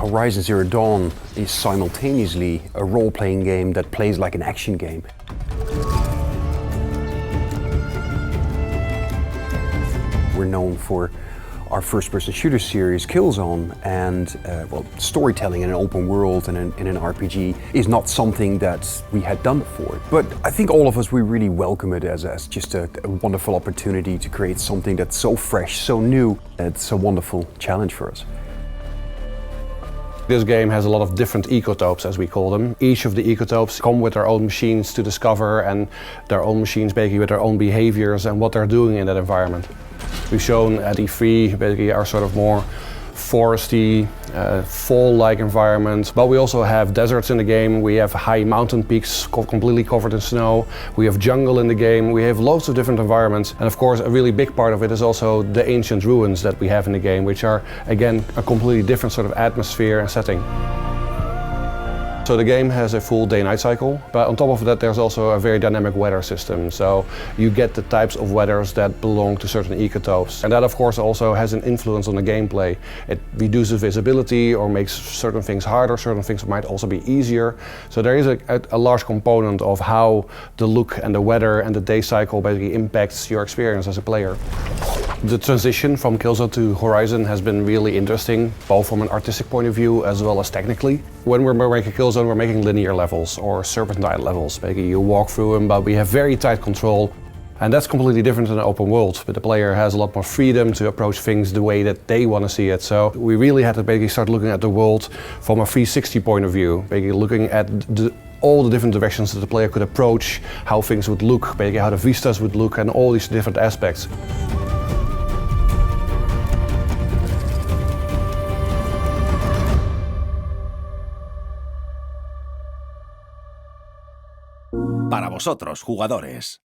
Horizon Zero Dawn is simultaneously a role-playing game that plays like an action game. We're known for our first-person shooter series, Killzone, and well, storytelling in an open world and in an RPG is not something that we had done before. But I think all of us, we really welcome it as just a wonderful opportunity to create something that's so fresh, so new. It's a wonderful challenge for us. This game has a lot of different ecotopes, as we call them. Each of the ecotopes come with their own machines to discover, and their own machines basically with their own behaviors and what they're doing in that environment. We've shown at E3 basically our sort of more foresty, fall-like environment, but we also have deserts in the game, we have high mountain peaks completely covered in snow, we have jungle in the game, we have loads of different environments, and of course a really big part of it is also the ancient ruins that we have in the game, which are again a completely different sort of atmosphere and setting. So the game has a full day-night cycle, but on top of that there's also a very dynamic weather system. So you get the types of weathers that belong to certain ecotopes. And that of course also has an influence on the gameplay. It reduces visibility or makes certain things harder, certain things might also be easier. So there is a large component of how the look and the weather and the day cycle basically impacts your experience as a player. The transition from Killzone to Horizon has been really interesting, both from an artistic point of view as well as technically. When we're making Killzone, we're making linear levels or serpentine levels. Maybe you walk through them, but we have very tight control. And that's completely different in an open world, but the player has a lot more freedom to approach things the way that they want to see it. So we really had to basically start looking at the world from a 360 point of view, basically looking at all the different directions that the player could approach, how things would look, basically how the vistas would look, and all these different aspects. Para vosotros, jugadores.